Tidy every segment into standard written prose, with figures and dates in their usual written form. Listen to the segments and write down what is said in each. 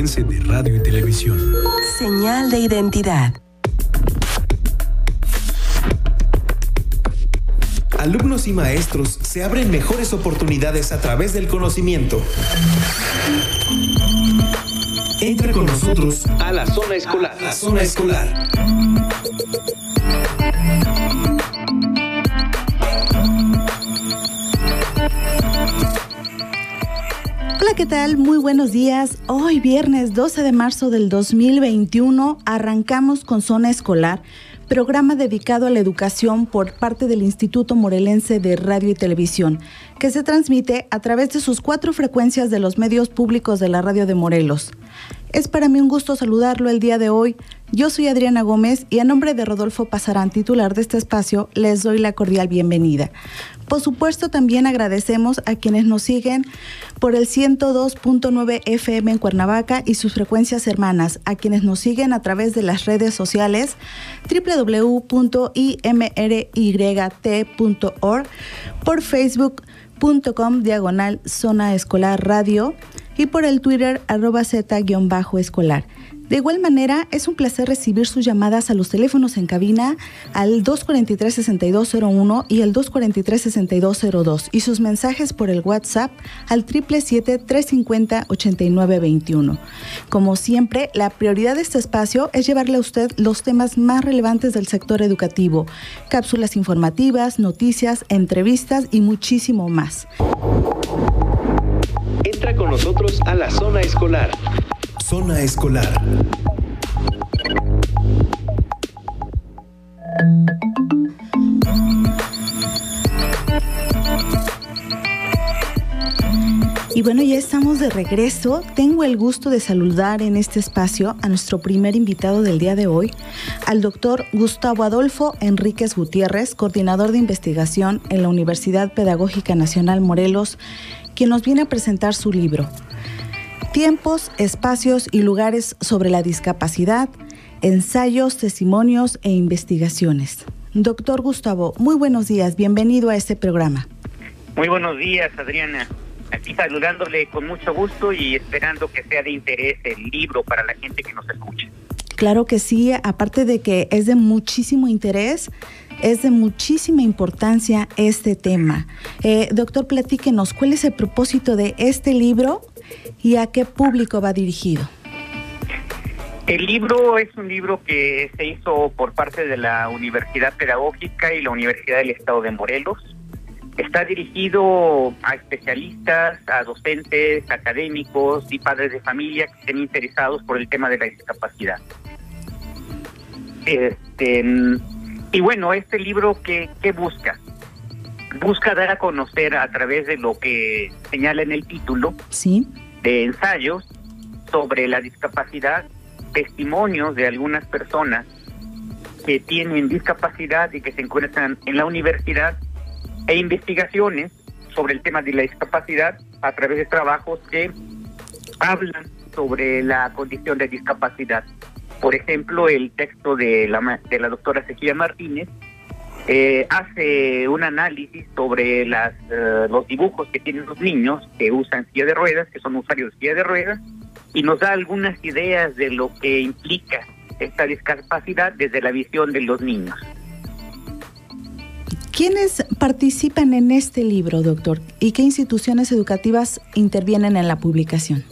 Morelense de Radio y Televisión. Señal de identidad. Alumnos y maestros se abren mejores oportunidades a través del conocimiento. Entra con nosotros a la zona escolar. La zona escolar. Hola, ¿qué tal? Muy buenos días. Hoy viernes 12 de marzo del 2021 arrancamos con Zona Escolar, programa dedicado a la educación por parte del Instituto Morelense de Radio y Televisión, que se transmite a través de sus 4 frecuencias de los medios públicos de la radio de Morelos. Es para mí un gusto saludarlo el día de hoy. Yo soy Adriana Gómez y a nombre de Rodolfo Pasarán, titular de este espacio, les doy la cordial bienvenida. Por supuesto, también agradecemos a quienes nos siguen por el 102.9 FM en Cuernavaca y sus frecuencias hermanas, a quienes nos siguen a través de las redes sociales www.imryt.org, por facebook.com/Zona Escolar Radio y por el Twitter @Z_escolar. De igual manera, es un placer recibir sus llamadas a los teléfonos en cabina al 243-6201 y al 243-6202 y sus mensajes por el WhatsApp al 777-350-8921. Como siempre, la prioridad de este espacio es llevarle a usted los temas más relevantes del sector educativo, cápsulas informativas, noticias, entrevistas y muchísimo más. Entra con nosotros a la zona escolar. Zona escolar. Y bueno, ya estamos de regreso. Tengo el gusto de saludar en este espacio a nuestro primer invitado del día de hoy, al doctor Gustavo Adolfo Enríquez Gutiérrez, coordinador de investigación en la Universidad Pedagógica Nacional Morelos, quien nos viene a presentar su libro, Tiempos, espacios y lugares sobre la discapacidad, ensayos, testimonios e investigaciones. Doctor Gustavo, muy buenos días, bienvenido a este programa. Muy buenos días, Adriana. Aquí saludándole con mucho gusto y esperando que sea de interés el libro para la gente que nos escucha. Claro que sí, aparte de que es de muchísimo interés, es de muchísima importancia este tema. Doctor, platíquenos, ¿cuál es el propósito de este libro y a qué público va dirigido? El libro es un libro que se hizo por parte de la Universidad Pedagógica y la Universidad del Estado de Morelos. Está dirigido a especialistas, a docentes, académicos y padres de familia que estén interesados por el tema de la discapacidad. Y bueno, este libro, ¿qué busca? Busca dar a conocer a través de lo que señala en el título, ¿sí?, de ensayos sobre la discapacidad, testimonios de algunas personas que tienen discapacidad y que se encuentran en la universidad, e investigaciones sobre el tema de la discapacidad a través de trabajos que hablan sobre la condición de discapacidad. Por ejemplo, el texto de la doctora Cecilia Martínez hace un análisis sobre los dibujos que tienen los niños que usan silla de ruedas, que son usuarios de silla de ruedas, y nos da algunas ideas de lo que implica esta discapacidad desde la visión de los niños. ¿Quiénes participan en este libro, doctor? ¿Y qué instituciones educativas intervienen en la publicación?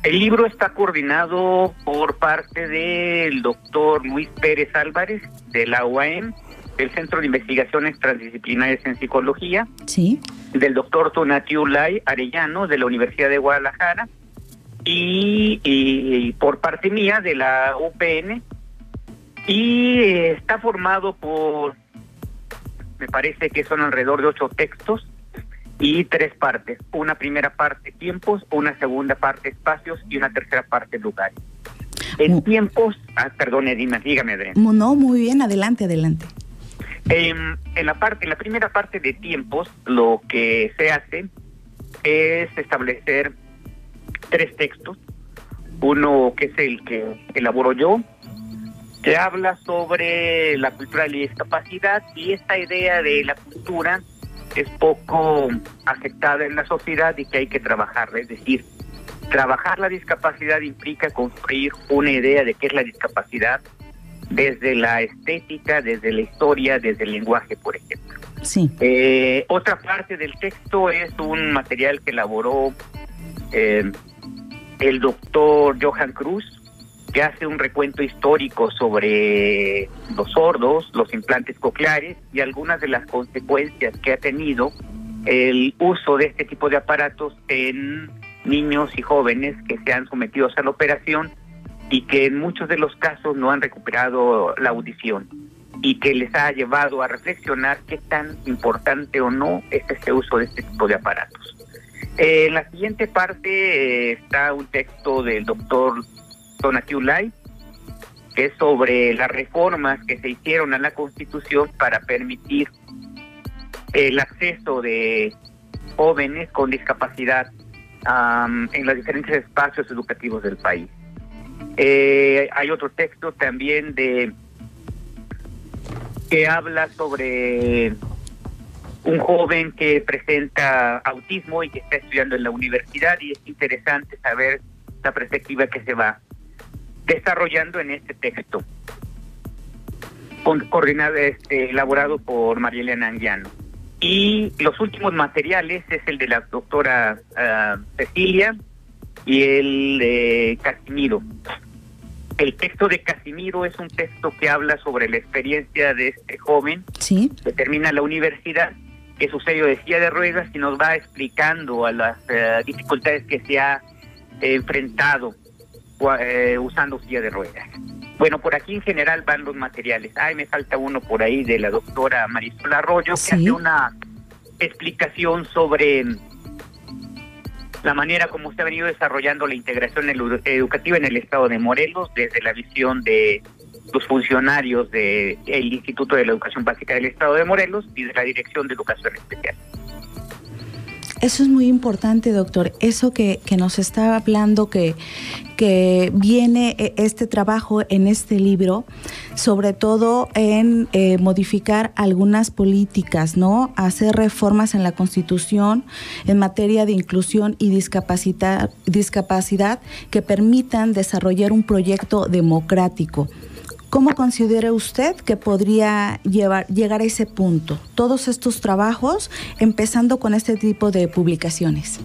El libro está coordinado por parte del doctor Luis Pérez Álvarez, de la UAM, del Centro de Investigaciones Transdisciplinarias en Psicología, sí, del doctor Tonatiu Lai Arellano, de la Universidad de Guadalajara, y por parte mía, de la UPN, y está formado por, me parece que son alrededor de 8 textos y 3 partes. Una primera parte, tiempos, una segunda parte, espacios, y una tercera parte, lugares. En tiempos, perdón, Edina, dígame, Adrián. No, muy bien, adelante. En la primera parte de tiempos, lo que se hace es establecer 3 textos. Uno que es el que elaboro yo, que habla sobre la cultura de la discapacidad, y esta idea de la cultura es poco aceptada en la sociedad y que hay que trabajarla. Es decir, Trabajar la discapacidad implica construir una idea de qué es la discapacidad desde la estética, desde la historia, desde el lenguaje, por ejemplo. Sí. Otra parte del texto es un material que elaboró el doctor Johan Cruz, que hace un recuento histórico sobre los sordos, los implantes cocleares y algunas de las consecuencias que ha tenido el uso de este tipo de aparatos en niños y jóvenes que se han sometido a la operación y que en muchos de los casos no han recuperado la audición, y que les ha llevado a reflexionar qué tan importante o no es este uso de este tipo de aparatos. En la siguiente parte está un texto del doctor Tonatiuh Lai, que es sobre las reformas que se hicieron a la Constitución para permitir el acceso de jóvenes con discapacidad en los diferentes espacios educativos del país. Hay otro texto también que habla sobre un joven que presenta autismo y que está estudiando en la universidad, y es interesante saber la perspectiva que se va desarrollando en este texto, coordinado, elaborado por María Elena Anguiano. Y los últimos materiales es el de la doctora Cecilia y el de Casimiro. El texto de Casimiro es un texto que habla sobre la experiencia de este joven, sí, que termina la universidad, que sucedió de silla de ruedas, y nos va explicando a las dificultades que se ha enfrentado usando silla de ruedas. Bueno, por aquí en general van los materiales. Me falta uno por ahí de la doctora Marisol Arroyo, que hace una explicación sobre la manera como se ha venido desarrollando la integración educativa en el estado de Morelos, desde la visión de los funcionarios del Instituto de la Educación Básica del estado de Morelos y de la Dirección de Educación Especial. Eso es muy importante, doctor. Eso que nos está hablando, que viene este trabajo en este libro, sobre todo en modificar algunas políticas, ¿no? Hacer reformas en la Constitución en materia de inclusión y discapacidad que permitan desarrollar un proyecto democrático. ¿Cómo considera usted que podría llegar a ese punto? Todos estos trabajos, empezando con este tipo de publicaciones.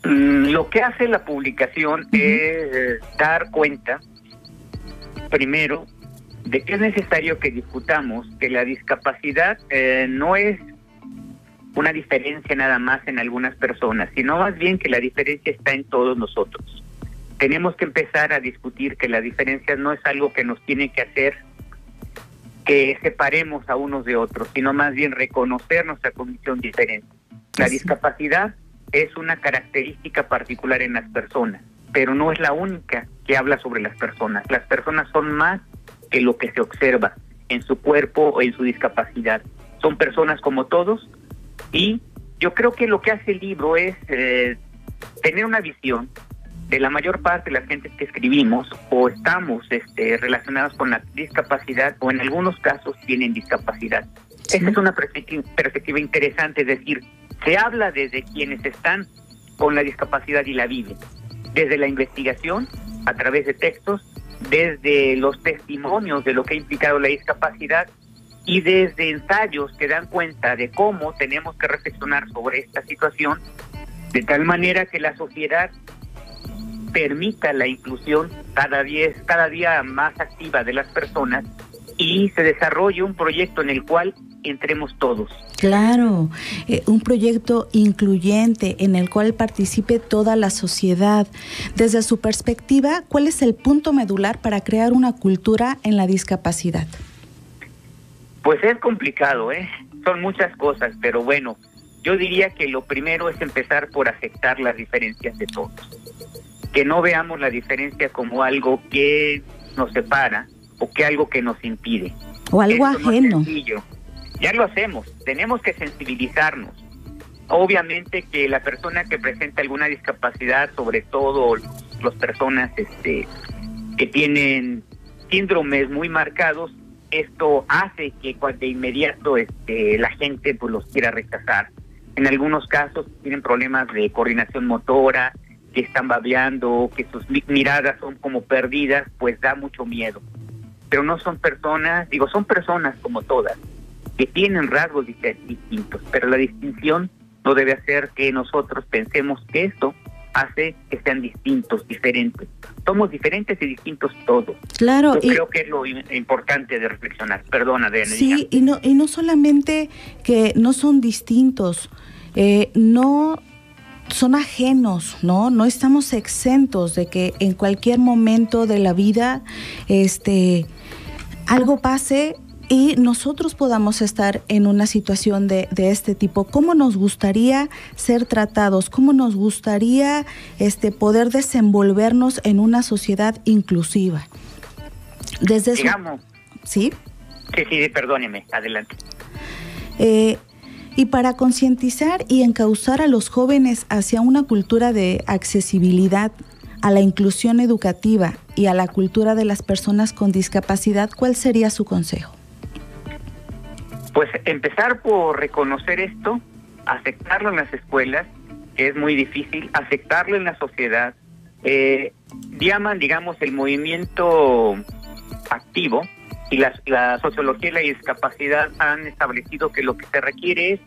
Lo que hace la publicación es dar cuenta, primero, de que es necesario que discutamos que la discapacidad no es una diferencia nada más en algunas personas, sino más bien que la diferencia está en todos nosotros. Tenemos que empezar a discutir que la diferencia no es algo que nos tiene que hacer que separemos a unos de otros, sino más bien reconocer nuestra condición diferente. La discapacidad es una característica particular en las personas, pero no es la única que habla sobre las personas. Las personas son más que lo que se observa en su cuerpo o en su discapacidad. Son personas como todos, y yo creo que lo que hace el libro es tener una visión de la mayor parte de las gentes que escribimos o estamos relacionados con la discapacidad, o en algunos casos tienen discapacidad. Sí. Esa es una perspectiva interesante, es decir, se habla desde quienes están con la discapacidad y la viven, desde la investigación, a través de textos, desde los testimonios de lo que ha implicado la discapacidad, y desde ensayos que dan cuenta de cómo tenemos que reflexionar sobre esta situación, de tal manera que la sociedad permita la inclusión cada día más activa de las personas, y se desarrolle un proyecto en el cual entremos todos. Claro, un proyecto incluyente en el cual participe toda la sociedad. Desde su perspectiva, ¿cuál es el punto medular para crear una cultura en la discapacidad? Pues es complicado, son muchas cosas, pero bueno, yo diría que lo primero es empezar por aceptar las diferencias de todos. Que no veamos la diferencia como algo que nos separa o que algo que nos impide. O algo ajeno. Ya lo hacemos, tenemos que sensibilizarnos. Obviamente que la persona que presenta alguna discapacidad, sobre todo las personas que tienen síndromes muy marcados, esto hace que de inmediato la gente pues los quiera rechazar. En algunos casos tienen problemas de coordinación motora, que están babeando, que sus miradas son como perdidas, pues da mucho miedo. Pero no son personas, son personas como todas, que tienen rasgos distintos, pero la distinción no debe hacer que nosotros pensemos que esto hace que sean distintos, diferentes. Somos diferentes y distintos todos. Claro. Yo creo que es lo importante de reflexionar. Perdona, Adriana. Sí, y no solamente que no son distintos, no son ajenos, no estamos exentos de que en cualquier momento de la vida algo pase y nosotros podamos estar en una situación de este tipo. ¿Cómo nos gustaría ser tratados? ¿Cómo nos gustaría poder desenvolvernos en una sociedad inclusiva? Desde digamos. ¿Sí? Sí, perdóneme, adelante. Y para concientizar y encauzar a los jóvenes hacia una cultura de accesibilidad, a la inclusión educativa y a la cultura de las personas con discapacidad, ¿cuál sería su consejo? Pues empezar por reconocer esto, aceptarlo en las escuelas, que es muy difícil, aceptarlo en la sociedad. Llaman, el movimiento activo, y la sociología y la discapacidad han establecido que lo que se requiere es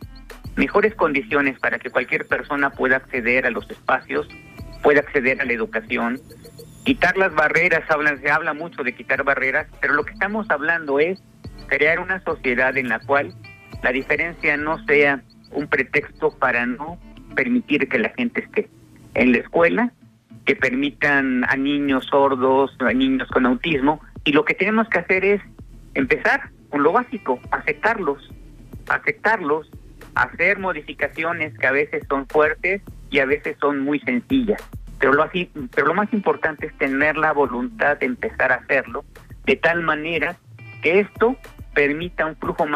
mejores condiciones para que cualquier persona pueda acceder a los espacios, pueda acceder a la educación, quitar las barreras. Se habla mucho de quitar barreras, pero lo que estamos hablando es crear una sociedad en la cual la diferencia no sea un pretexto para no permitir que la gente esté en la escuela, que permitan a niños sordos, a niños con autismo, y lo que tenemos que hacer es empezar con lo básico, aceptarlos, hacer modificaciones que a veces son fuertes y a veces son muy sencillas, pero lo más importante es tener la voluntad de empezar a hacerlo, de tal manera que esto permita un flujo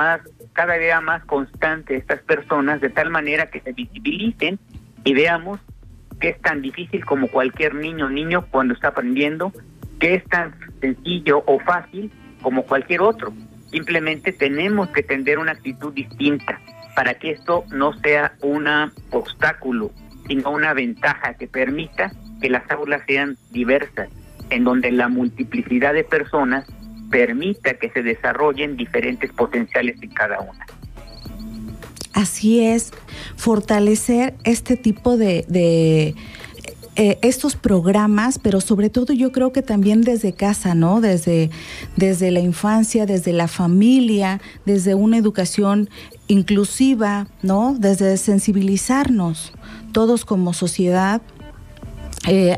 cada día más constante de estas personas, de tal manera que se visibilicen y veamos que es tan difícil como cualquier niño cuando está aprendiendo, que es tan sencillo o fácil como cualquier otro. Simplemente tenemos que tener una actitud distinta para que esto no sea un obstáculo, sino una ventaja que permita que las aulas sean diversas, en donde la multiplicidad de personas permita que se desarrollen diferentes potenciales en cada una. Así es, fortalecer este tipo de estos programas, pero sobre todo yo creo que también desde casa, ¿no? Desde la infancia, desde la familia, desde una educación inclusiva, ¿no? Desde sensibilizarnos todos como sociedad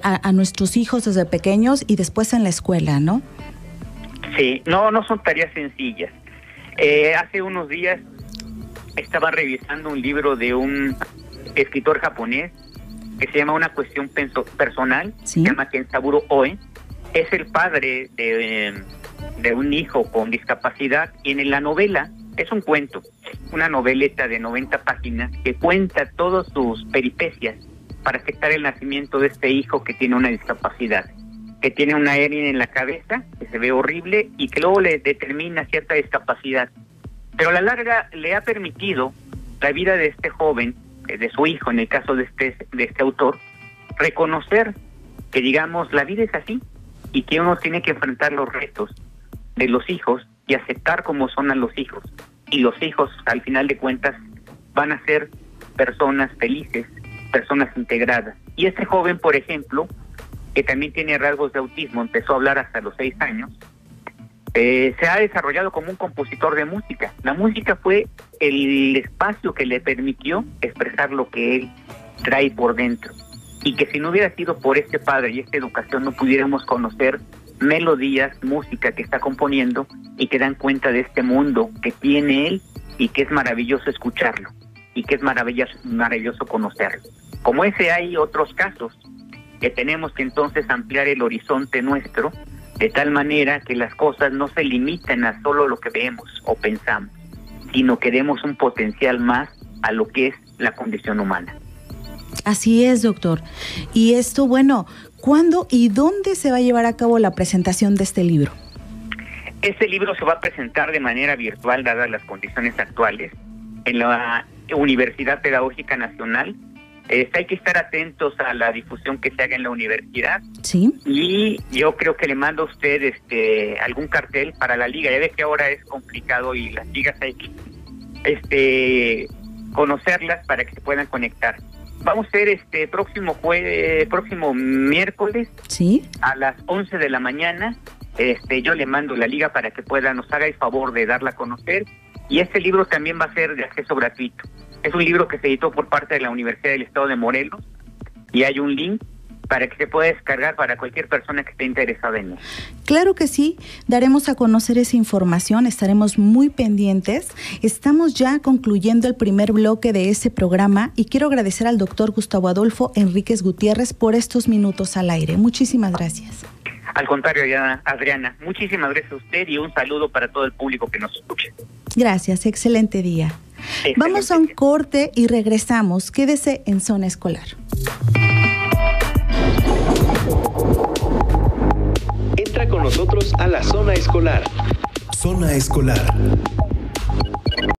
a nuestros hijos desde pequeños y después en la escuela, ¿no? Sí, no son tareas sencillas. Hace unos días estaba revisando un libro de un escritor japonés que se llama Una cuestión personal, ¿sí? Se llama Kensaburo Oe. Es el padre de un hijo con discapacidad, y en la novela es un cuento, una noveleta de 90 páginas que cuenta todas sus peripecias para aceptar el nacimiento de este hijo que tiene una discapacidad, que tiene una hernia en la cabeza, que se ve horrible y que luego le determina cierta discapacidad. Pero a la larga le ha permitido la vida de este joven, de su hijo, en el caso de este autor, reconocer que, la vida es así y que uno tiene que enfrentar los retos de los hijos y aceptar como son a los hijos. Y los hijos, al final de cuentas, van a ser personas felices, personas integradas. Y este joven, por ejemplo, que también tiene rasgos de autismo, empezó a hablar hasta los 6 años, se ha desarrollado como un compositor de música. La música fue el espacio que le permitió expresar lo que él trae por dentro, y que si no hubiera sido por este padre y esta educación no pudiéramos conocer melodías, música que está componiendo y que dan cuenta de este mundo que tiene él y que es maravilloso escucharlo y que es maravilloso conocerlo. Como ese hay otros casos que tenemos que entonces ampliar el horizonte nuestro, de tal manera que las cosas no se limiten a solo lo que vemos o pensamos, sino que demos un potencial más a lo que es la condición humana. Así es, doctor. Y esto, ¿cuándo y dónde se va a llevar a cabo la presentación de este libro? Este libro se va a presentar de manera virtual, dadas las condiciones actuales, en la Universidad Pedagógica Nacional, Hay que estar atentos a la difusión que se haga en la universidad. Sí. Y yo creo que le mando a usted algún cartel para la liga. Ya ve que ahora es complicado y las ligas hay que conocerlas para que se puedan conectar. Vamos a ser próximo miércoles, sí, a las 11 de la mañana. Yo le mando la liga para que nos haga el favor de darla a conocer. Y este libro también va a ser de acceso gratuito. Es un libro que se editó por parte de la Universidad del Estado de Morelos y hay un link para que se pueda descargar para cualquier persona que esté interesada en él. Claro que sí, daremos a conocer esa información, estaremos muy pendientes. Estamos ya concluyendo el primer bloque de ese programa y quiero agradecer al doctor Gustavo Adolfo Enríquez Gutiérrez por estos minutos al aire. Muchísimas gracias. Al contrario, Adriana, muchísimas gracias a usted y un saludo para todo el público que nos escuche. Gracias, excelente día. Excelente. Vamos a un corte y regresamos. Quédese en Zona Escolar. Entra con nosotros a la Zona Escolar. Zona Escolar.